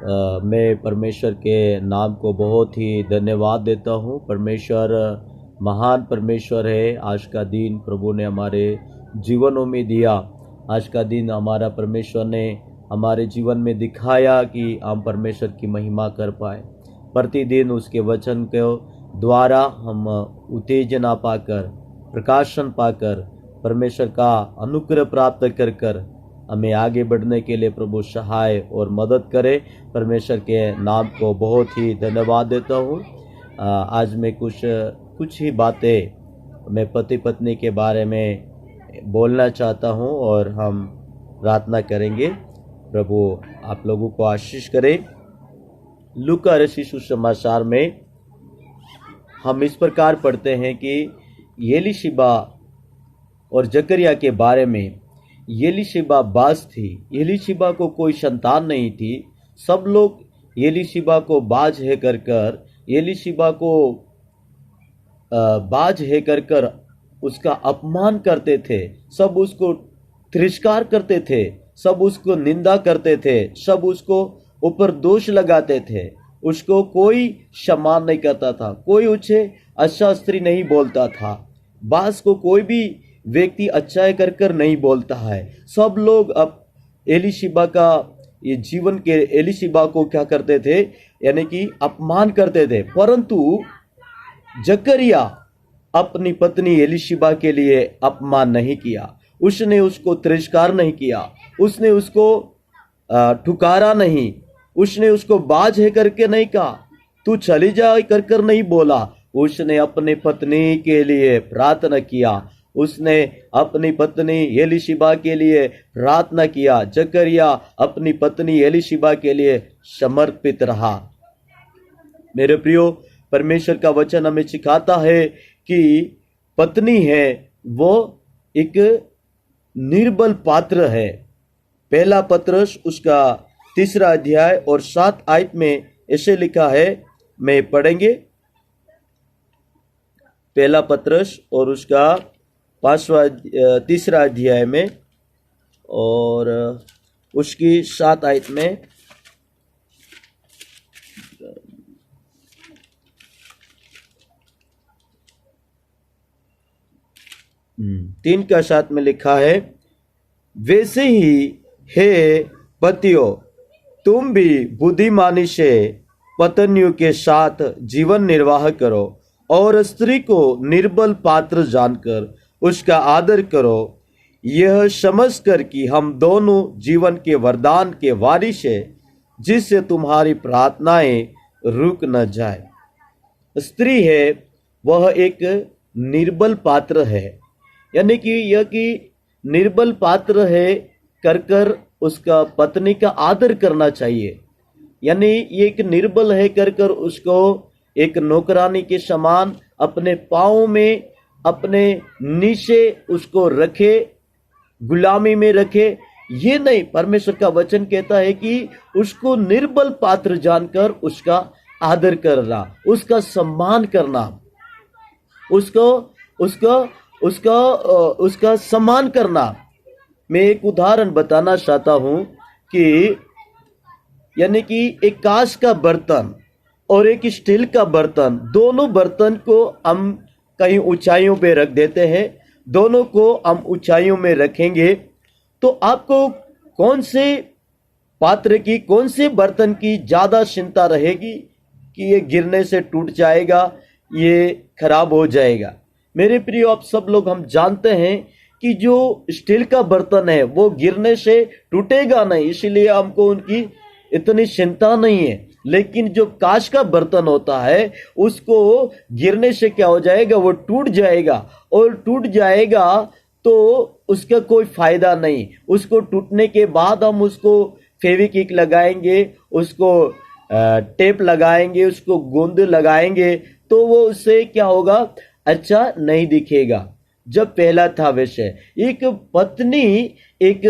मैं परमेश्वर के नाम को बहुत ही धन्यवाद देता हूँ। परमेश्वर महान परमेश्वर है। आज का दिन प्रभु ने हमारे जीवनों में दिया। आज का दिन हमारा परमेश्वर ने हमारे जीवन में दिखाया कि हम परमेश्वर की महिमा कर पाए। प्रतिदिन उसके वचन के द्वारा हम उत्तेजना पाकर, प्रकाशन पाकर, परमेश्वर का अनुग्रह प्राप्त कर कर हमें आगे बढ़ने के लिए प्रभु सहाय और मदद करे। परमेश्वर के नाम को बहुत ही धन्यवाद देता हूँ। आज मैं कुछ ही बातें मैं पति पत्नी के बारे में बोलना चाहता हूँ और हम प्रार्थना करेंगे। प्रभु आप लोगों को आशीष करे। लूका रचित सुसमाचार में हम इस प्रकार पढ़ते हैं कि एलीशिबा और जकरिया के बारे में। एलीशिबा बाज थी। एलीशिबा को कोई संतान नहीं थी। सब लोग एलीशिबा को बाज है कर कर एलीशिबा को बाज है कर कर उसका अपमान करते थे। सब उसको तिरस्कार करते थे। सब उसको निंदा करते थे। सब उसको ऊपर दोष लगाते थे। उसको कोई सम्मान नहीं करता था। कोई उसे अच्छा स्त्री नहीं बोलता था। बाज को कोई भी व्यक्ति अच्छा कर कर नहीं बोलता है। सब लोग अब एलीशिबा का ये जीवन के एलीशिबा को क्या करते थे, यानी कि अपमान करते थे। परंतु जकरिया अपनी पत्नी एलीशिबा के लिए अपमान नहीं किया। उसने उसको तिरस्कार नहीं किया। उसने उसको ठुकारा नहीं। उसने उसको बाज है करके नहीं कहा, तू चली जा कर कर नहीं बोला। उसने अपनी पत्नी के लिए प्रार्थना किया। उसने अपनी पत्नी एलीशिबा के लिए प्रार्थना किया। जकरिया अपनी पत्नी एलीशिबा के लिए समर्पित रहा। मेरे प्रियो, परमेश्वर का वचन हमें सिखाता है कि पत्नी है वो एक निर्बल पात्र है। पहला पत्रस उसका 3 अध्याय और 7 आयत में ऐसे लिखा है। मैं पढ़ेंगे। पहला पत्रस और उसका 3 अध्याय में और उसकी 7 आयत में तीन का 7 में लिखा है, वैसे ही हे पतियों, तुम भी बुद्धिमानी से पत्नियों के साथ जीवन निर्वाह करो और स्त्री को निर्बल पात्र जानकर उसका आदर करो, यह समझकर कि हम दोनों जीवन के वरदान के वारिस हैं, जिससे तुम्हारी प्रार्थनाएं रुक न जाए। स्त्री है वह एक निर्बल पात्र है, यानी कि यह कि निर्बल पात्र है कर कर उसका पत्नी का आदर करना चाहिए। यानी ये एक निर्बल है कर कर उसको एक नौकरानी के समान अपने पाँव में अपने नीचे उसको रखे, गुलामी में रखे। ये नहीं, परमेश्वर का वचन कहता है कि उसको निर्बल पात्र जानकर उसका आदर करना, उसका सम्मान करना, उसका सम्मान करना। मैं एक उदाहरण बताना चाहता हूं कि यानी कि एक कांच का बर्तन और एक स्टील का बर्तन, दोनों बर्तन को हम कहीं ऊंचाइयों पे रख देते हैं। दोनों को हम ऊंचाइयों में रखेंगे तो आपको कौन से पात्र की, कौन से बर्तन की ज़्यादा चिंता रहेगी कि ये गिरने से टूट जाएगा, ये खराब हो जाएगा। मेरे प्रिय, आप सब लोग हम जानते हैं कि जो स्टील का बर्तन है वो गिरने से टूटेगा नहीं, इसलिए हमको उनकी इतनी चिंता नहीं है। लेकिन जो कांच का बर्तन होता है उसको गिरने से क्या हो जाएगा, वो टूट जाएगा। और टूट जाएगा तो उसका कोई फायदा नहीं। उसको टूटने के बाद हम उसको फेविक्विक लगाएंगे, उसको टेप लगाएंगे, उसको गोंद लगाएंगे तो वो उससे क्या होगा, अच्छा नहीं दिखेगा। जब पहला था वैसे एक पत्नी एक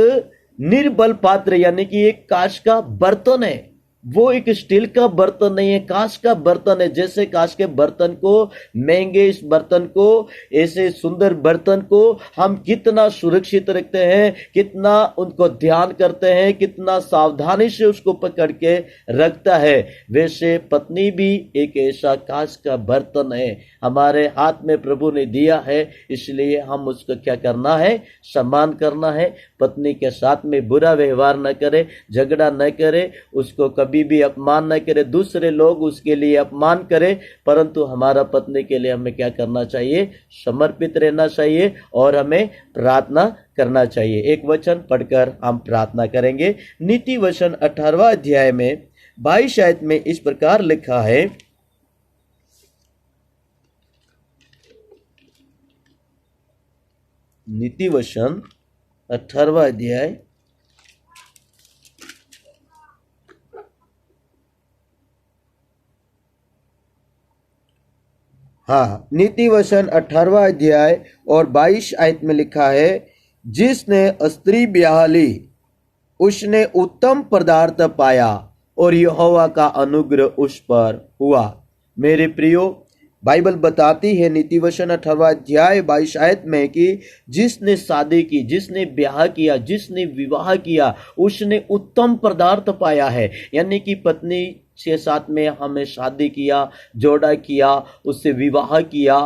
निर्बल पात्र यानी कि एक कांच का बर्तन है। वो एक स्टील का बर्तन नहीं है, कांच का बर्तन है। जैसे कांच के बर्तन को, महंगे इस बर्तन को, ऐसे सुंदर बर्तन को हम कितना सुरक्षित रखते हैं, कितना उनको ध्यान करते हैं, कितना सावधानी से उसको पकड़ के रखता है, वैसे पत्नी भी एक ऐसा कांच का बर्तन है, हमारे हाथ में प्रभु ने दिया है। इसलिए हम उसको क्या करना है, सम्मान करना है। पत्नी के साथ में बुरा व्यवहार न करे, झगड़ा न करे, उसको कभी भी अपमान न करे, दूसरे लोग उसके लिए अपमान करें, परंतु हमारा पत्नी के लिए हमें क्या करना चाहिए, समर्पित रहना चाहिए और हमें प्रार्थना करना चाहिए। एक वचन पढ़कर हम प्रार्थना करेंगे। नीति वचन 18वां अध्याय में 22 आयत में इस प्रकार लिखा है, नीति वचन 18वां अध्याय नीति वचन 18वां अध्याय और 22 आयत में लिखा है, जिसने स्त्री ब्याह ली उसने उत्तम पदार्थ पाया और यहोवा का अनुग्रह उस पर हुआ। मेरे प्रियो, बाइबल बताती है नीति वचन 18वां अध्याय 22 आयत में कि जिसने शादी की, जिसने ब्याह किया, जिसने विवाह किया, उसने उत्तम पदार्थ पाया है। यानी कि पत्नी के साथ में हमें शादी किया, जोड़ा किया, उससे विवाह किया,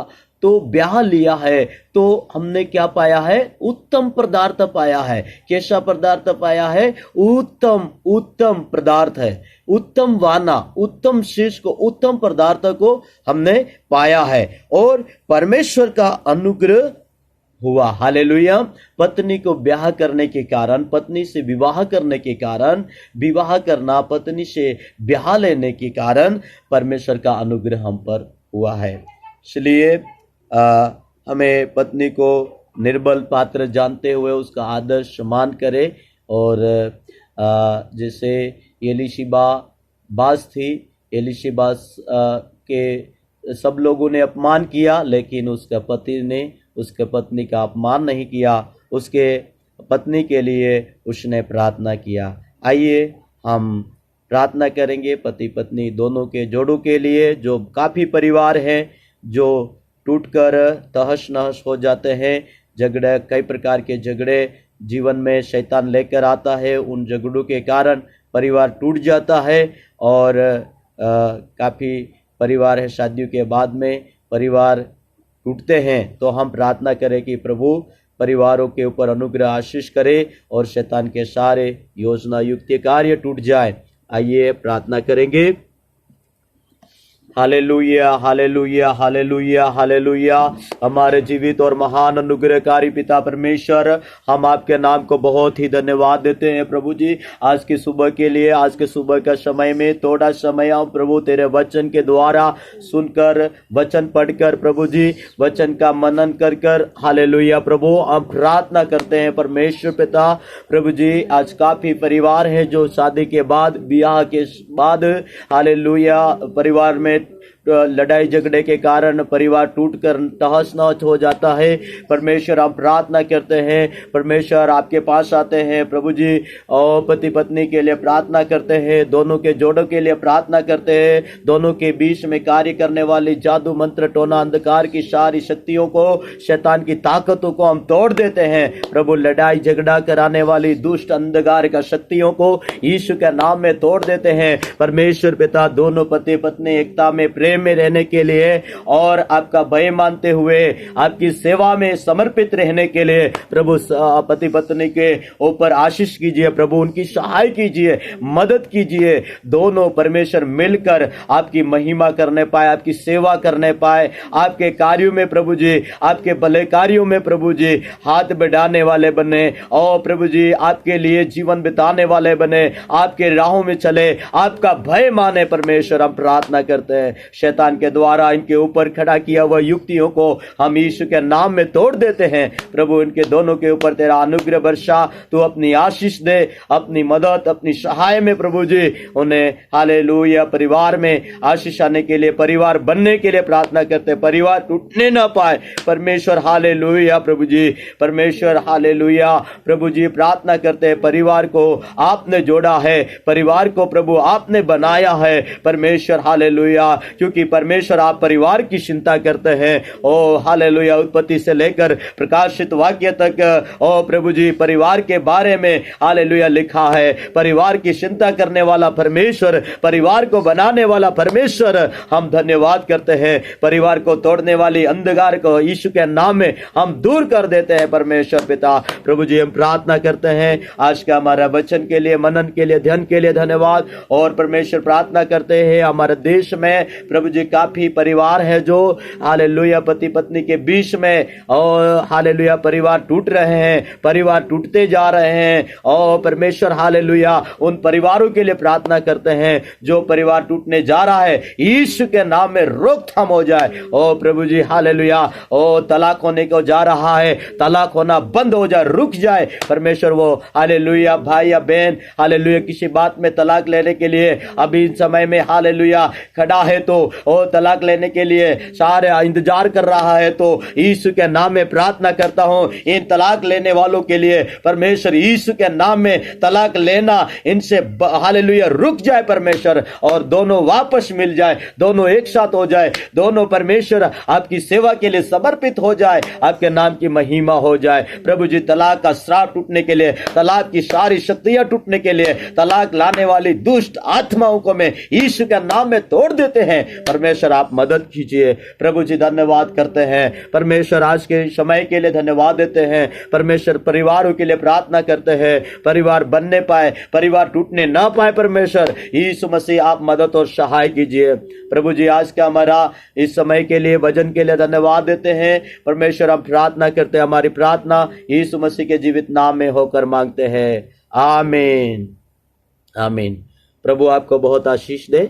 तो ब्याह लिया है, तो हमने क्या पाया है, उत्तम पदार्थ पाया है। कैसा पदार्थ पाया है, उत्तम पदार्थ है, उत्तम वाना, उत्तम चीज को, उत्तम पदार्थ को हमने पाया है और परमेश्वर का अनुग्रह हुआ। हालेलुया। पत्नी को ब्याह करने के कारण, पत्नी से विवाह करने के कारण, विवाह करना, पत्नी से ब्याह लेने के कारण परमेश्वर का अनुग्रह हम पर हुआ है। इसलिए हमें पत्नी को निर्बल पात्र जानते हुए उसका आदर सम्मान करें। और जैसे एलीशिबा बास थी, एलीशिबा के सब लोगों ने अपमान किया, लेकिन उसके पति ने उसके पत्नी का अपमान नहीं किया, उसके पत्नी के लिए उसने प्रार्थना किया। आइए हम प्रार्थना करेंगे पति पत्नी दोनों के जोड़ों के लिए, जो काफ़ी परिवार हैं जो टूटकर तहस नहस हो जाते हैं। झगड़े, कई प्रकार के झगड़े जीवन में शैतान लेकर आता है, उन झगड़ों के कारण परिवार टूट जाता है। और काफ़ी परिवार है शादियों के बाद में परिवार टूटते हैं। तो हम प्रार्थना करें कि प्रभु परिवारों के ऊपर अनुग्रह आशीष करे और शैतान के सारे योजना युक्त कार्य टूट जाए। आइए प्रार्थना करेंगे। Hallelujah, hallelujah, hallelujah, hallelujah. हमारे जीवित और महान अनुग्रहकारी पिता परमेश्वर, हम आपके नाम को बहुत ही धन्यवाद देते हैं प्रभु जी, आज की सुबह के लिए। आज के सुबह का समय में थोड़ा समय हम प्रभु तेरे वचन के द्वारा सुनकर, वचन पढ़कर प्रभु जी, वचन का मनन कर कर, हालेलुया प्रभु, हम प्रार्थना करते हैं परमेश्वर पिता प्रभु जी। आज काफी परिवार है जो शादी के बाद, ब्याह के बाद, हालेलुया, परिवार में लड़ाई झगड़े के कारण परिवार टूटकर तहस नहस हो जाता है। परमेश्वर, हम प्रार्थना करते हैं परमेश्वर, आपके पास आते हैं प्रभु जी, और पति पत्नी के लिए प्रार्थना करते हैं, दोनों के जोड़ों के लिए प्रार्थना करते हैं। दोनों के बीच में कार्य करने वाली जादू मंत्र टोना अंधकार की सारी शक्तियों को, शैतान की ताकतों को हम तोड़ देते हैं प्रभु। लड़ाई झगड़ा कराने वाली दुष्ट अंधकार का शक्तियों को यीशु के नाम में तोड़ देते हैं परमेश्वर पिता। दोनों पति पत्नी एकता में, प्रेम में रहने के लिए और आपका भय मानते हुए आपकी सेवा में समर्पित रहने के लिए प्रभु पति पत्नी के ऊपर आशीष कीजिए प्रभु, उनकी सहाय कीजिए, मदद कीजिए। दोनों परमेश्वर मिलकर आपकी महिमा करने पाए, आपकी सेवा करने पाए, आपके कार्यों में प्रभु जी, आपके भले कार्यों में प्रभु जी हाथ बढ़ाने वाले बने, और प्रभु जी आपके लिए जीवन बिताने वाले बने, आपके राहों में चले, आपका भय माने परमेश्वर। हम प्रार्थना करते हैं शैतान के द्वारा इनके ऊपर खड़ा किया हुआ युक्तियों को हम यीशु के नाम में तोड़ देते हैं। प्रभु इनके दोनों के ऊपर तेरा अनुग्रह वर्षा, तू अपनी आशीष दे, अपनी मदद, अपनी सहाय में प्रभु जी उन्हें हालेलुया परिवार में आशीष आने के लिए, परिवार बनने के लिए प्रार्थना करते हैं, परिवार टूटने ना पाए परमेश्वर। हालेलुया प्रभु जी, परमेश्वर हालेलुया प्रभु जी प्रार्थना करते हैं, परिवार को आपने जोड़ा है, परिवार को प्रभु आपने बनाया है परमेश्वर। हालेलुया, क्योंकि परमेश्वर आप परिवार की चिंता करते हैं। ओ हालेलुया, उत्पत्ति से लेकर प्रकाशित वाक्य तक ओ प्रभु जी परिवार के बारे में हालेलुया लिखा है। परिवार की चिंता करने वाला परमेश्वर, परिवार को बनाने वाला परमेश्वर, हम धन्यवाद करते हैं। परिवार को तोड़ने वाली अंधकार को यीशु के नाम में हम दूर कर देते हैं परमेश्वर पिता। प्रभु जी हम प्रार्थना करते हैं आज का हमारा वचन के लिए, मनन के लिए, ध्यान के लिए धन्यवाद। और परमेश्वर प्रार्थना करते हैं हमारे देश में प्रभु जी काफी परिवार है जो हालेलुया पति पत्नी के बीच में और हालेलुया परिवार टूट रहे हैं, परिवार टूटते जा रहे हैं। और परमेश्वर हालेलुया उन परिवारों के लिए प्रार्थना करते हैं जो परिवार टूटने जा रहा है, यीशु के नाम में रोकथाम हो जाए। ओ प्रभु जी हालेलुया, ओ तलाक होने को जा रहा है, तलाक होना बंद हो जाए, रुक जाए परमेश्वर। वो हालेलुया भाई या बहन हालेलुया किसी बात में तलाक लेने के लिए अभी समय में हालेलुया खड़ा है तो ओ तलाक लेने के लिए सारे इंतजार कर रहा है, तो यीशु के नाम में प्रार्थना करता हूं इन तलाक लेने वालों के लिए परमेश्वर, यीशु के नाम में तलाक लेना इनसे हालेलुया रुक जाए परमेश्वर, और दोनों वापस मिल जाए, दोनों एक साथ हो जाए, दोनों परमेश्वर आपकी सेवा के लिए समर्पित हो जाए, आपके नाम की महिमा हो जाए। प्रभु जी तलाक का श्राप टूटने के लिए, तलाक की सारी शक्तियां टूटने के लिए, तलाक लाने वाली दुष्ट आत्माओं को मैं यीशु के नाम में तोड़ देते हैं परमेश्वर, आप मदद कीजिए। प्रभु जी धन्यवाद करते हैं परमेश्वर, आज के समय के लिए धन्यवाद देते हैं परमेश्वर। परिवारों के लिए प्रार्थना करते हैं, परिवार बनने पाए, परिवार टूटने ना पाए परमेश्वर, यीशु मसीह आप मदद और सहाय कीजिए। प्रभु जी आज का हमारा इस समय के लिए, वचन के लिए धन्यवाद देते हैं परमेश्वर। हम प्रार्थना करते हैं, हमारी प्रार्थना यीशु मसीह के जीवित नाम में होकर मांगते हैं, आमीन आमीन। प्रभु आपको बहुत आशीष दे।